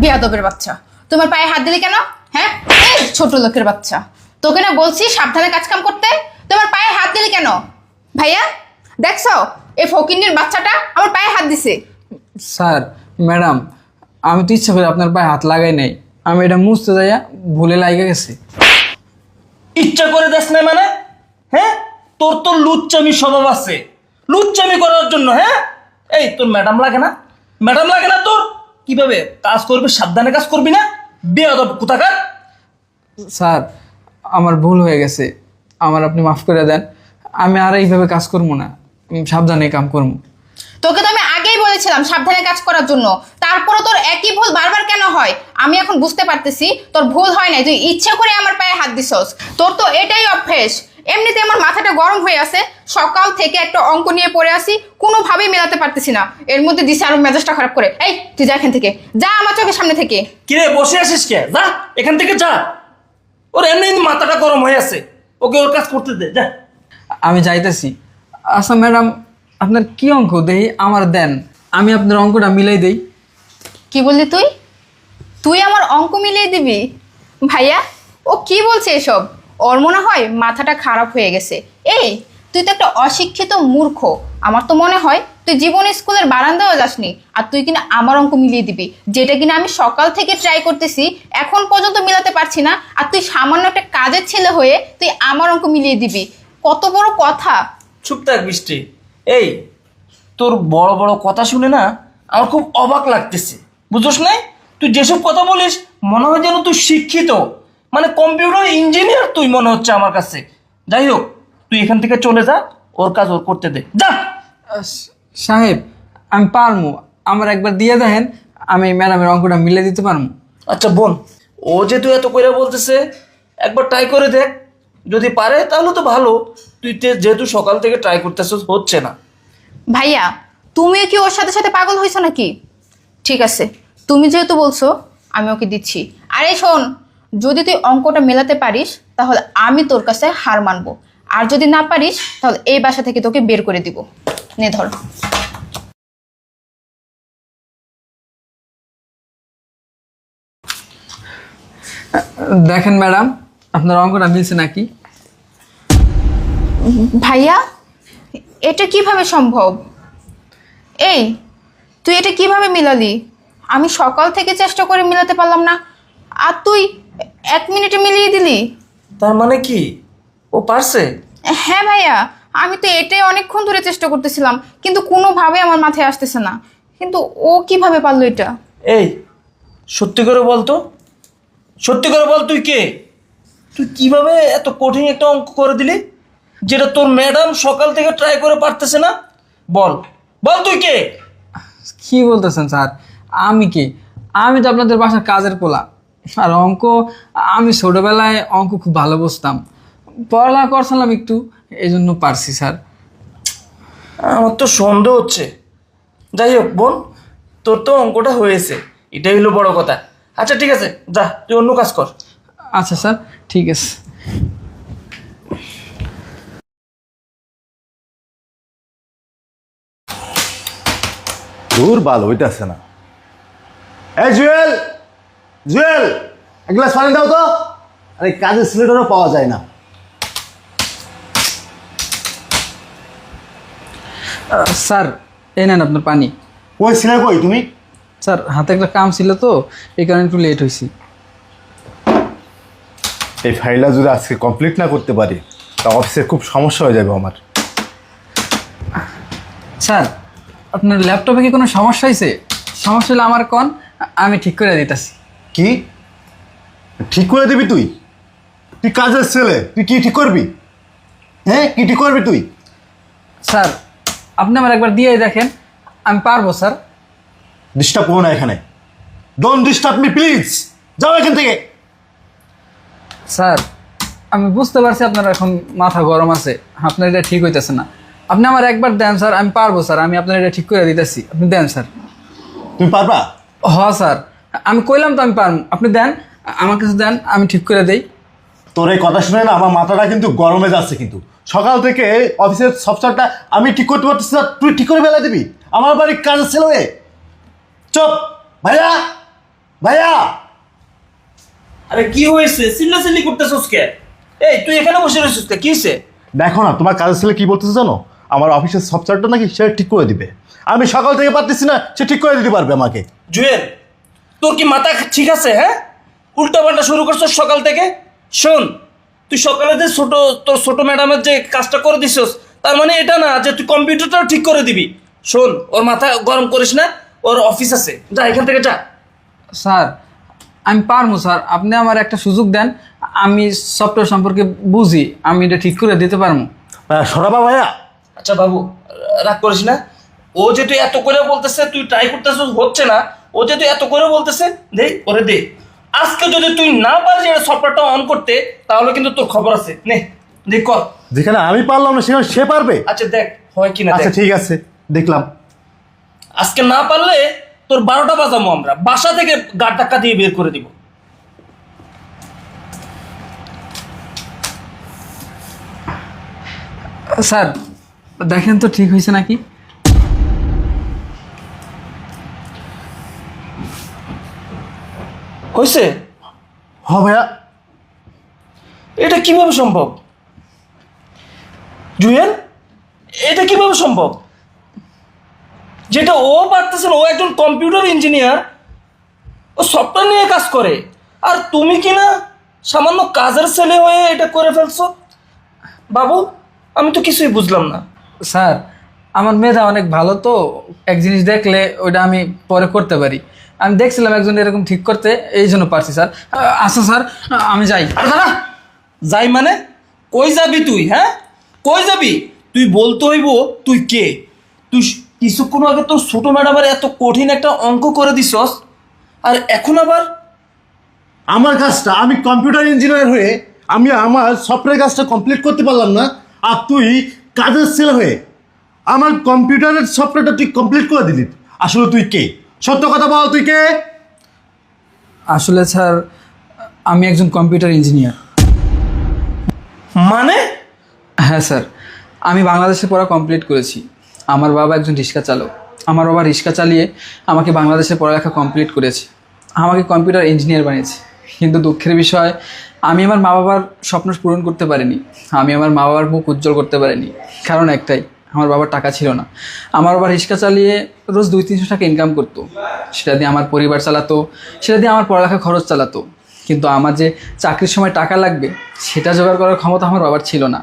বেয়াদবের বাচ্চা, তোমার পায়ে হাত দিলি কেন? হ্যাঁ, এই ছোট লোকের বাচ্চা, তোকে না বলছি সাবধানে কাজ কাম করতে, তোমার পায়ে হাত দিলি কেন? ভাইয়া দেখছো, এই ফকিন্নির বাচ্চাটা আমার পায়ে হাত দিছে। স্যার, ম্যাডাম, আমি তো ইচ্ছা করে আপনার পায়ে হাত লাগাই নাই, আমি এটা মুছতে যাইয়া ভুলে লাগা গেছে। ইচ্ছা করে দেশ না মানে? হ্যাঁ, তোর তো লুচ্চামি স্বভাব আছে, লুচ্চামি করার জন্য। হ্যাঁ, এই তোর ম্যাডাম লাগে না? ম্যাডাম লাগে না তোর? কিভাবে কাজ করবি, সাবধানে কাজ করবি না? বেয়াদব কোথাকার। স্যার, আমার ভুল হয়ে গেছে, আমার আপনি মাফ করে দেন। আমি আর এইভাবে কাজ করবো না, সাবধানে কাম করবো। তোকে তো আমি আগেই বলেছিলাম সাবধানে কাজ করার জন্য, তারপরে তোর একই ভুল বারবার কেন হয়? আমি এখন বুঝতে পারতেছি তোর ভুল হয় নাই, তুই ইচ্ছা করে আমার পায়ে হাত দিছস। তোর তো এটাই অভ্যেস। এমনিতে আমার মাথাটা গরম হয়ে আছে, সকাল থেকে একটা অঙ্ক নিয়ে পড়ে আসি, কোনোভাবেই মেলাতে পারতেছি না, এর মধ্যে দিছে আরো মেজাজটা খারাপ করে। এই তুই যা এখান থেকে, যা আমার চোখের সামনে থেকে। কিরে বসে আসিস কে? যা এখান থেকে যা। ওর এমনি মাথাটা গরম হয়ে আছে, ওকে ওর কাজ করতে দে, যা। আমি যাইতেছি। আচ্ছা ম্যাডাম, আপনার কি অঙ্ক দেই আমার দেন, আমি আপনার অঙ্কটা মিলাই দেই। কি বললি তুই? তুই আমার অঙ্ক মিলিয়ে দিবি? ভাইয়া, ও কি বলছে এসব? ওর মনে হয় মাথাটা খারাপ হয়ে গেছে। এই তুই তো একটা অশিক্ষিত মূর্খ। আমার তো মনে হয় তুই জীবনে স্কুলের বারান্দাও যাসনি, আর তুই কিনা আমার অঙ্ক মিলিয়ে দিবি, যেটা কিনা আমি সকাল থেকে ট্রাই করতেছি, এখন পর্যন্ত মিলাতে পারছি না, আর তুই সামান্য একটা কাজের ছেলে হয়ে তুই আমার অঙ্ক মিলিয়ে দিবি? কত বড় কথা! চুপ থাক বৃষ্টি। এই তোর বড় বড় কথা শুনে না আমার খুব অবাক লাগতেছে, বুঝছ না? তুই যেসব কথা বলিস মনে হয় যেন তুই শিক্ষিত, মানে কম্পিউটার ইঞ্জিনিয়ার তুই মনে হচ্ছে আমার কাছে। যাই হোক, তুই এখান থেকে চলে যা, ওর কাজ ওর করতে দে, যা। সাহেব, আমি পারমু, আমার একবার দিয়ে দেখেন, আমি ম্যাডামের অঙ্কটা মিলে দিতে পারবো। আচ্ছা বোন, ও যেহেতু এত করে বলতেছে, একবার ট্রাই করে দেখ, যদি পারে তাহলে তো ভালো। তুই যেহেতু সকাল থেকে ট্রাই করতেছ, হচ্ছে না। ভাইয়া, তুমিও কি ওর সাথে সাথে পাগল হয়েছো নাকি? ঠিক আছে, তুমি যেহেতু বলছো আমি ওকে দিচ্ছি। আরে শোন, যদি তুই অঙ্কটা মেলাতে পারিস তাহলে আমি তোর কাছে হার মানবো, আর যদি না পারিস তাহলে এই বাসা থেকে তোকে বের করে দিব। নে ধর। দেখেন ম্যাডাম, আপনার অঙ্কটা মিলছে নাকি? ভাইয়া, এটা কিভাবে সম্ভব? এই তুই এটা কিভাবে মিলালি? আমি সকাল থেকে চেষ্টা করে মিলাতে পারলাম না, আর তুই 1 মিনিটে মিলিয়ে দিলি। তার মানে কি ও পারছে? হ্যাঁ ভাইয়া, আমি তো এটাই অনেকক্ষণ ধরে চেষ্টা করতেছিলাম, কিন্তু কোনোভাবে আমার মাথায় আসতেছে না। কিন্তু ও কিভাবে পারলো এটা? এই সত্যি করে বল তো, সত্যি করে বল, তুই কে? তুই কিভাবে এত কঠিন একটা অঙ্ক করে দিলি, যেটা তোর ম্যাডাম সকাল থেকে ট্রাই করে পারতেছে না? বল বল, তুই কে? কি বলতেছেন স্যার? আমি কি? আমি তো আপনাদের বাসার কাজের পোলা। আর অঙ্ক, আমি ছোটোবেলায় অঙ্ক খুব ভালো বুঝতাম, পড়ালেখা করছিলাম একটু, এই জন্য পারছি স্যার। আমার তো সন্দেহ হচ্ছে। যাই হোক বোন, তোর তো অঙ্কটা হয়েছে, এটাই হলো বড় কথা। আচ্ছা ঠিক আছে, যা তুই অন্য কাজ কর। আচ্ছা স্যার, ঠিক আছে। দূর বাল হইতেছে না। এই জুয়েল, জুয়েল, এক গ্লাস পানি দাও তো। আরে কাজের সিলিন্ডারও পাওয়া যায় না। স্যার, এই নেন আপনার পানি। ওই ছিলে কই তুমি? স্যার, হাতে একটা কাম ছিল তো, এই কারণে একটু লেট হয়েছি। এই ফাইলটা যদি আজকে কমপ্লিট না করতে পারি তা অফিসে খুব সমস্যা হয়ে যাবে আমার। স্যার, আপনার ল্যাপটপে কি কোনো সমস্যা হয়েছে? সমস্যা হলে আমার কন, আমি ঠিক করে দিতেছি। কি ঠিক করে দিবি তুই? তুই কাজের ছেলে, তুই কি ঠিক করবি? হ্যাঁ, কি ঠিক করবি তুই? স্যার, আপনি আমার একবার দিয়ে দেখেন, আমি পারবো স্যার। ডিস্টার্ব করো না এখানে। Don't disturb me please. যাও এখান থেকে। স্যার, আমি বুঝতে পারছি আপনার এখন মাথা গরম আছে, আপনার এটা ঠিক হইতেছে না। আপনি আমার একবার দেন স্যার, আমি পারবো স্যার, আমি আপনার এটা ঠিক করে দিতেছি, আপনি দেন স্যার। তুমি পারবা? হ স্যার, আমি কইলাম তো আমি পারবো, আপনি দেন, আমার কাছে দেন, আমি ঠিক করে দেই। তোর এই কথা শুনে না আমার মাথাটা কিন্তু গরমে যাচ্ছে। কিন্তু সকাল থেকে অফিসের সফটওয়্যারটা আমি ঠিক করতে পারতেছি না, তুই ঠিক করে ফেলে দিবি? আমার বাড়ির কাজের ছেলে হয়ে। চুপ ভাইয়া, ভাইয়া আরে কি হয়েছে, চিল্লাচিল্লি করতেছস কে? এই তুই এখানে বসে রয়েছিস কে? কি হয়েছে? দেখো না, তোমার কাজের ছেলে কি বলতেছে জানো? আমার অফিসের সফটওয়্যারটা নাকি সে ঠিক করে দিবে। আমি সকাল থেকে পারতেছি না, সে ঠিক করে দিতে পারবে আমাকে। জুয়েল, তোর কি মাথা ঠিক আছে? হ্যাঁ, উল্টা পাল্টা শুরু করছস সকাল থেকে। শোন, তুই সকালে যে তোর ছোট ম্যাডামের যে কাজটা করে দিছস, তার মানে এটা না যে তুই কম্পিউটারটাও ঠিক করে দিবি। শোন, ওর মাথা গরম করিস না, ওর অফিস আছে, যা এখান থেকে যা। স্যার আমি পারবো স্যার, আপনি আমার একটা সুযোগ দেন, আমি সফটওয়্যার সম্পর্কে বুঝি, আমি এটা ঠিক করে দিতে পারবো। সরাবা ভাইয়া। আচ্ছা বাবু, রাগ করিস না। ও যে তুই এত করে বলতেছে, তুই ট্রাই করতেছিস, হচ্ছে না। ও যে তুই এত করে বলতেছে, দে ওরে দে। আজকে যদি তুই না পারিস এটা সফটওয়্যারটা অন করতে, তাহলে কিন্তু তোর খবর আছে। নে দেখ কর। যেখানে আমি পারলাম না সেখানে সে পারবে। আচ্ছা দেখ হয় কিনা আচ্ছা দেখ। ঠিক আছে, দেখলাম। আজকে না পারলে তোর 12টা বাজাবো আমরা, বাসা থেকে গাড় ধাক্কা দিয়ে বের করে দিব। স্যার দেখেন তো ঠিক হয়েছে নাকি। হয়েছে? হ ভাইয়া। এটা কিভাবে সম্ভব জুয়েল? এটা কিভাবে সম্ভব? যেটা ও পারতেছে না, ও একজন কম্পিউটার ইঞ্জিনিয়ার, ও সফটওয়্যার নিয়ে কাজ করে, আর তুমি কি না সামান্য কাজের ছেলে হয়ে এটা করে ফেলছো? বাবু, আমি তো কিছুই বুঝলাম না। স্যার আমার মেধা অনেক ভালো, তো এক জিনিস দেখলে ওইটা আমি পরে করতে পারি। আমি দেখছিলাম একজন এরকম ঠিক করতে, এই জন্য পারছি স্যার। আচ্ছা স্যার আমি যাই। আর দাঁড়া, যাই মানে? কই যাবি তুই? হ্যাঁ, কই যাবি তুই? বলতে হইব তুই কে। তুই কিছুক্ষণ আগে তোর ছোট ম্যাডামের এত কঠিন একটা অঙ্ক করে দিছস, আর এখন আবার আমার কাজটা, আমি কম্পিউটার ইঞ্জিনিয়ার হয়ে আমি আমার সফটওয়্যার কাজটা কমপ্লিট করতে পারলাম না, আর তুই কাজের ছেলে হয়ে আমার কম্পিউটারের সফটওয়্যারটা তুই কমপ্লিট করে দিলি। আসলে তুই কে? সত্য কথা বল, তুই কে? আসলে স্যার আমি একজন কম্পিউটার ইঞ্জিনিয়ার। মানে? হ্যাঁ স্যার, আমি বাংলাদেশে পড়া কমপ্লিট করেছি। আমার বাবা একজন রিক্সা চালক। আমার বাবা রিক্সা চালিয়ে আমাকে বাংলাদেশে পড়ালেখা কমপ্লিট করেছে, আমাকে কম্পিউটার ইঞ্জিনিয়ার বানিয়েছে। কিন্তু দুঃখের বিষয়, আমি আমার মা বাবার স্বপ্ন পূরণ করতে পারিনি, আমি আমার মা বাবার মুখ উজ্জ্বল করতে পারিনি। কারণ একটাই, আমার বাবার টাকা ছিল না। আমার বাবা রিক্সা চালিয়ে রোজ 200-300 টাকা ইনকাম করতো, সেটা দিয়ে আমার পরিবার চালাতো, সেটা দিয়ে আমার পড়ালেখা খরচ চালাতো। কিন্তু আমার যে চাকরির সময় টাকা লাগবে, সেটা জোগাড় করার ক্ষমতা আমার বাবার ছিল না।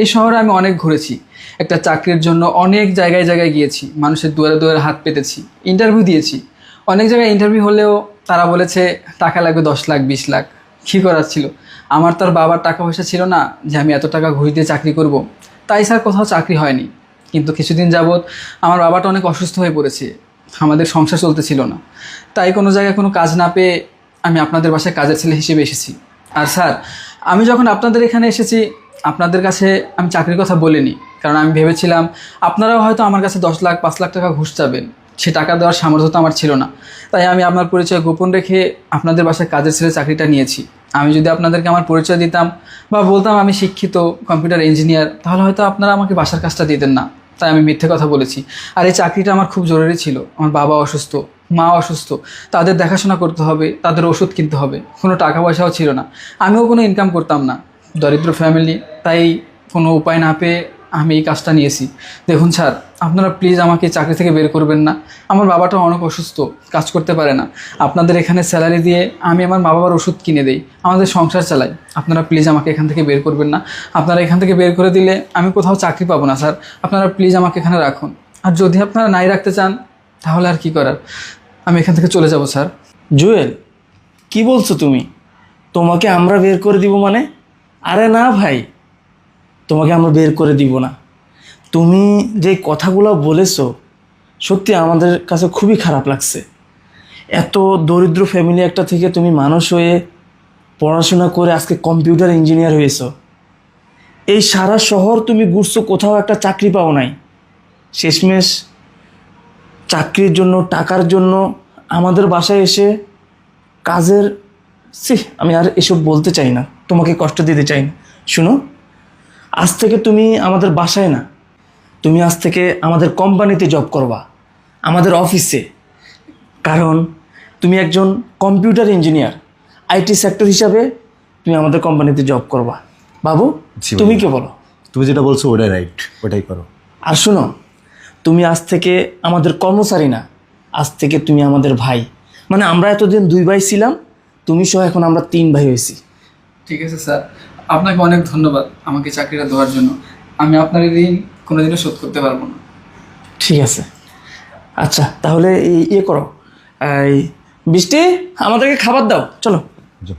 এই শহরে আমি অনেক ঘুরেছি, একটা চাকরির জন্য অনেক জায়গায় জায়গায় গিয়েছি, মানুষের দুয়ারে দুয়ারে হাত পেতেছি, ইন্টারভিউ দিয়েছি। অনেক জায়গায় ইন্টারভিউ হলেও তারা বলেছে টাকা লাগবে 10 লাখ 20 লাখ। কী করার ছিল, আমার তার বাবার টাকা পয়সা ছিল না যে আমি এত টাকা ঘুষ দিয়ে চাকরি করব। তাই স্যার কোথাও চাকরি হয়নি। কিন্তু কিছুদিন যাবৎ আমার বাবাটা অনেক অসুস্থ হয়ে পড়েছে, আমাদের সংসার চলতেছিল না। তাই কোনো জায়গায় কোনো কাজ না পেয়ে আমি আপনাদের বাসায় কাজের ছেলে হিসেবে এসেছি। আর স্যার আমি যখন আপনাদের এখানে এসেছি, আপনাদের কাছে আমি চাকরির কথা বলিনি, কারণ আমি ভেবেছিলাম আপনারাও হয়তো আমার কাছে 10 লাখ 5 লাখ টাকা ঘুষ চাবেন, সে টাকা দেওয়ার সামর্থ্য তো আমার ছিল না। তাই আমি আপনার পরিচয় গোপন রেখে আপনাদের বাসায় কাজের ছেলে চাকরিটা নিয়েছি। আমি যদি আপনাদেরকে আমার পরিচয় দিতাম বা বলতাম আমি শিক্ষিত কম্পিউটার ইঞ্জিনিয়ার, তাহলে হয়তো আপনারা আমাকে বাসার কাজটা দিতেন না। তাই আমি মিথ্যে কথা বলেছি। আর এই চাকরিটা আমার খুব জরুরি ছিল। আমার বাবা অসুস্থ, মা অসুস্থ, তাদের দেখাশোনা করতে হবে, তাদের ওষুধ কিনতে হবে, কোনো টাকা পয়সাও ছিল না, আমিও কোনো ইনকাম করতাম না, দরিদ্র ফ্যামিলি। তাই কোনো উপায় না পেয়ে আমি এই কাজটা নিয়েছি। দেখুন স্যার, আপনারা প্লিজ আমাকে চাকরি থেকে বের করবেন না। আমার বাবাটা অনেক অসুস্থ, কাজ করতে পারে না। আপনাদের এখানে স্যালারি দিয়ে আমি আমার মা বাবার ওষুধ কিনে দেই, আমাদের সংসার চালাই। আপনারা প্লিজ আমাকে এখান থেকে বের করবেন না। আপনারা এখান থেকে বের করে দিলে আমি কোথাও চাকরি পাবো না স্যার। আপনারা প্লিজ আমাকে এখানে রাখুন। আর যদি আপনারা নাই রাখতে চান, তাহলে আর কি করার, আমি এখান থেকে চলে যাব স্যার। জুয়েল, কি বলছো তুমি? তোমাকে আমরা বের করে দিব মানে? আরে না ভাই, তোমাকে আমরা বের করে দিব না। তুমি যে কথাগুলো বলেছো, সত্যি আমাদের কাছে খুবই খারাপ লাগছে। এত দরিদ্র ফ্যামিলি একটা থেকে তুমি মানুষ হয়ে পড়াশোনা করে আজকে কম্পিউটার ইঞ্জিনিয়ার হয়েছো। এই সারা শহর তুমি ঘুরছো, কোথাও একটা চাকরি পাও নাই। শেষমেশ চাকরির জন্য, টাকার জন্য আমাদের বাসায় এসে কাজের আমি আর এসব বলতে চাই না, তোমাকে কষ্ট দিতে চাই না। শুনো, আজ থেকে তুমি আমাদের বাসায় না, তুমি আজ থেকে আমাদের কোম্পানিতে জব করবা, আমাদের অফিসে। কারণ তুমি একজন কম্পিউটার ইঞ্জিনিয়ার, আইটি সেক্টর হিসাবে তুমি আমাদের কোম্পানিতে জব করবা। বাবু, জি ভাইয়া। তুমি কি বলো? তুমি যেটা বলছো ওটাই রাইট, ওটাই করো। আর শোনো, তুমি আজ থেকে আমাদের কর্মচারী না, আজ থেকে তুমি আমাদের ভাই। মানে আমরা এতদিন 2 ভাই ছিলাম, তুমি সহ এখন আমরা 3 ভাই হয়েছি। ঠিক আছে স্যার, আপনাকে অনেক ধন্যবাদ আমাকে চাকরিটা দেওয়ার জন্য। আমি আপনার এই ঋণ কোনোদিনও শোধ করতে পারবো না। ঠিক আছে, আচ্ছা তাহলে ইয়ে করো, এই বৃষ্টি, আমাদেরকে খাবার দাও, চলো। যাও।